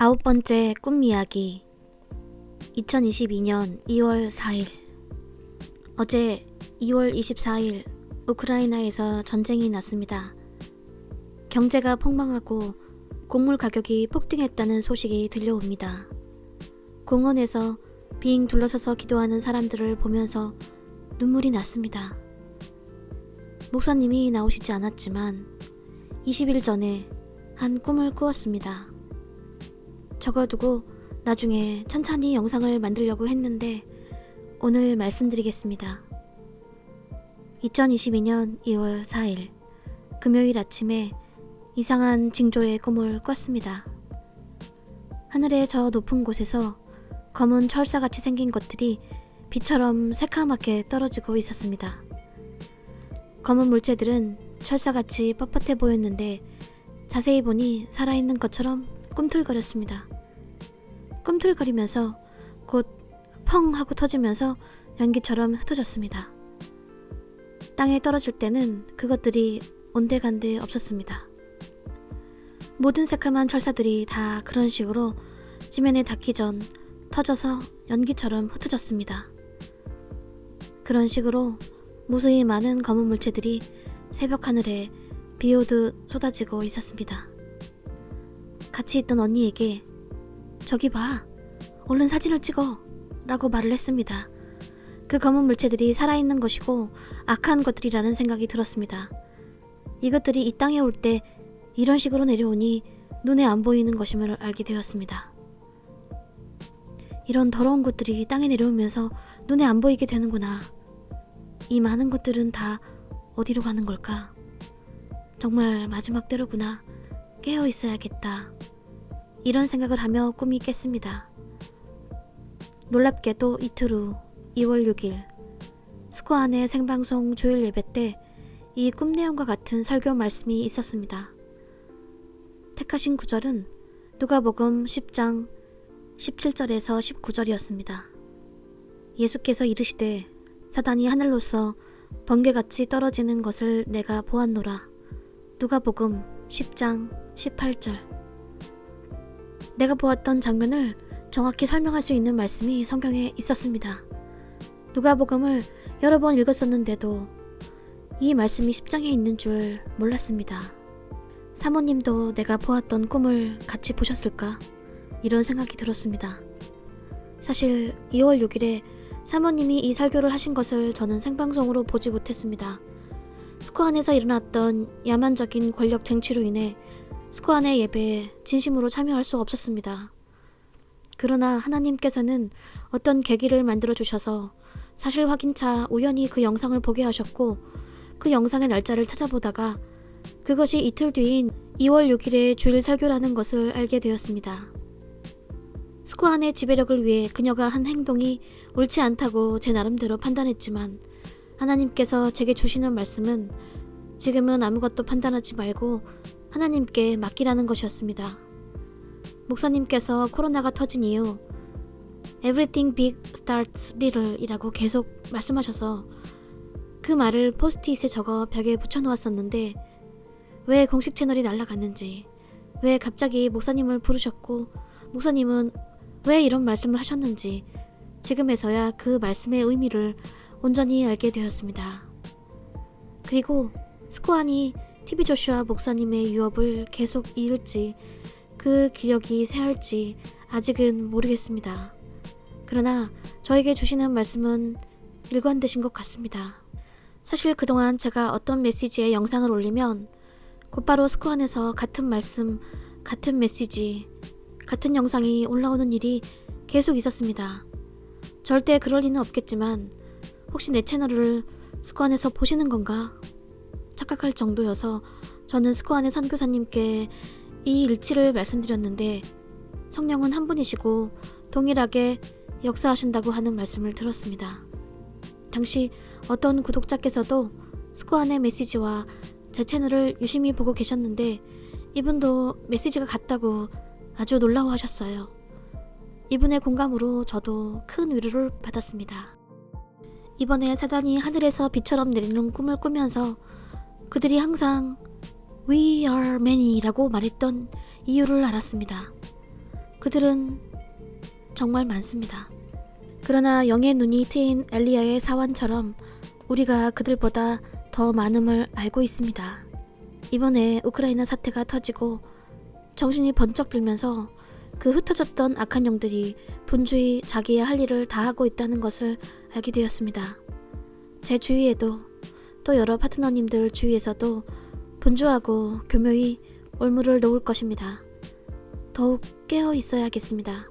9번째 꿈 이야기 2022년 2월 4일 어제 2월 24일 우크라이나에서 전쟁이 났습니다. 경제가 폭망하고 곡물 가격이 폭등했다는 소식이 들려옵니다. 공원에서 빙 둘러서서 기도하는 사람들을 보면서 눈물이 났습니다. 목사님이 나오시지 않았지만 20일 전에 한 꿈을 꾸었습니다. 적어두고 나중에 천천히 영상을 만들려고 했는데 오늘 말씀드리겠습니다. 2022년 2월 4일 금요일 아침에 이상한 징조의 꿈을 꿨습니다. 하늘의 저 높은 곳에서 검은 철사같이 생긴 것들이 비처럼 새카맣게 떨어지고 있었습니다. 검은 물체들은 철사같이 뻣뻣해 보였는데 자세히 보니 살아있는 것처럼 꿈틀거렸습니다. 꿈틀거리면서 곧 펑 하고 터지면서 연기처럼 흩어졌습니다. 땅에 떨어질 때는 그것들이 온데간데 없었습니다. 모든 새카만 철사들이 다 그런 식으로 지면에 닿기 전 터져서 연기처럼 흩어졌습니다. 그런 식으로 무수히 많은 검은 물체들이 새벽 하늘에 비 오듯 쏟아지고 있었습니다. 같이 있던 언니에게 저기 봐, 얼른 사진을 찍어 라고 말을 했습니다. 그 검은 물체들이 살아있는 것이고 악한 것들이라는 생각이 들었습니다. 이것들이 이 땅에 올 때 이런 식으로 내려오니 눈에 안 보이는 것임을 알게 되었습니다. 이런 더러운 것들이 땅에 내려오면서 눈에 안 보이게 되는구나. 이 많은 것들은 다 어디로 가는 걸까? 정말 마지막 때로구나. 깨어 있어야겠다. 이런 생각을 하며 꿈이 깼습니다. 놀랍게도 이틀 후 2월 6일 스코 안의 생방송 주일 예배 때 이 꿈 내용과 같은 설교 말씀이 있었습니다. 택하신 구절은 누가복음 10장 17절에서 19절이었습니다. 예수께서 이르시되 사단이 하늘로서 번개같이 떨어지는 것을 내가 보았노라. 누가복음 10장 18절. 내가 보았던 장면을 정확히 설명할 수 있는 말씀이 성경에 있었습니다. 누가복음을 여러 번 읽었었는데도 이 말씀이 10장에 있는 줄 몰랐습니다. 사모님도 내가 보았던 꿈을 같이 보셨을까? 이런 생각이 들었습니다. 사실 2월 6일에 사모님이 이 설교를 하신 것을 저는 생방송으로 보지 못했습니다. 스코 안에서 일어났던 야만적인 권력 쟁취로 인해 스코 안의 예배에 진심으로 참여할 수 없었습니다. 그러나 하나님께서는 어떤 계기를 만들어 주셔서 사실 확인차 우연히 그 영상을 보게 하셨고 그 영상의 날짜를 찾아보다가 그것이 이틀 뒤인 2월 6일의 주일 설교라는 것을 알게 되었습니다. 스코 안의 지배력을 위해 그녀가 한 행동이 옳지 않다고 제 나름대로 판단했지만 하나님께서 제게 주시는 말씀은 지금은 아무것도 판단하지 말고 하나님께 맡기라는 것이었습니다. 목사님께서 코로나가 터진 이후 Everything big starts little 이라고 계속 말씀하셔서 그 말을 포스트잇에 적어 벽에 붙여놓았었는데 왜 공식 채널이 날아갔는지, 왜 갑자기 목사님을 부르셨고 목사님은 왜 이런 말씀을 하셨는지 지금에서야 그 말씀의 의미를 온전히 알게 되었습니다. 그리고 스코안이 TV 조슈아 목사님의 유업을 계속 이을지 그 기력이 쇠할지 아직은 모르겠습니다. 그러나 저에게 주시는 말씀은 일관되신 것 같습니다. 사실 그동안 제가 어떤 메시지에 영상을 올리면 곧바로 스코 안에서 같은 말씀, 같은 메시지, 같은 영상이 올라오는 일이 계속 있었습니다. 절대 그럴 리는 없겠지만 혹시 내 채널을 스코 안에서 보시는 건가? 착각할 정도여서 저는 스코 안의 선교사님께 이 일치를 말씀드렸는데 성령은 한 분이시고 동일하게 역사하신다고 하는 말씀을 들었습니다. 당시 어떤 구독자께서도 스코 안의 메시지와 제 채널을 유심히 보고 계셨는데 이분도 메시지가 같다고 아주 놀라워하셨어요. 이분의 공감으로 저도 큰 위로를 받았습니다. 이번에 사단이 하늘에서 비처럼 내리는 꿈을 꾸면서 그들이 항상 We are many 라고 말했던 이유를 알았습니다. 그들은 정말 많습니다. 그러나 영의 눈이 트인 엘리야의 사환처럼 우리가 그들보다 더 많음을 알고 있습니다. 이번에 우크라이나 사태가 터지고 정신이 번쩍 들면서 그 흩어졌던 악한 영들이 분주히 자기의 할 일을 다 하고 있다는 것을 알게 되었습니다. 제 주위에도 또 여러 파트너님들 주위에서도 분주하고 교묘히 올무를 놓을 것입니다. 더욱 깨어 있어야겠습니다.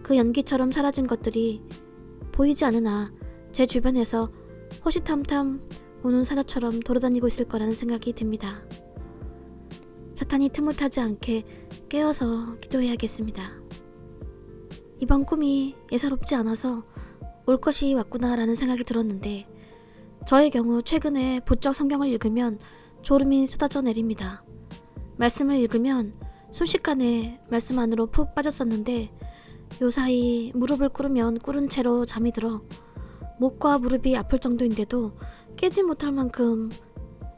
그 연기처럼 사라진 것들이 보이지 않으나 제 주변에서 호시탐탐 우는 사자처럼 돌아다니고 있을 거라는 생각이 듭니다. 사탄이 틈을 타지 않게 깨어서 기도해야겠습니다. 이번 꿈이 예사롭지 않아서 올 것이 왔구나라는 생각이 들었는데 저의 경우 최근에 부쩍 성경을 읽으면 졸음이 쏟아져 내립니다. 말씀을 읽으면 순식간에 말씀 안으로 푹 빠졌었는데 요사이 무릎을 꿇으면 꿇은 채로 잠이 들어 목과 무릎이 아플 정도인데도 깨지 못할 만큼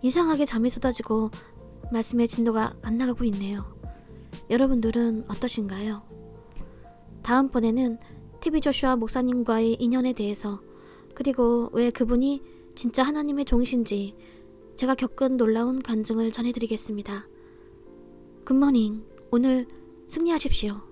이상하게 잠이 쏟아지고 말씀의 진도가 안 나가고 있네요. 여러분들은 어떠신가요? 다음번에는 TV 조슈아 목사님과의 인연에 대해서 그리고 왜 그분이 진짜 하나님의 종이신지 제가 겪은 놀라운 간증을 전해드리겠습니다. 굿모닝. 오늘 승리하십시오.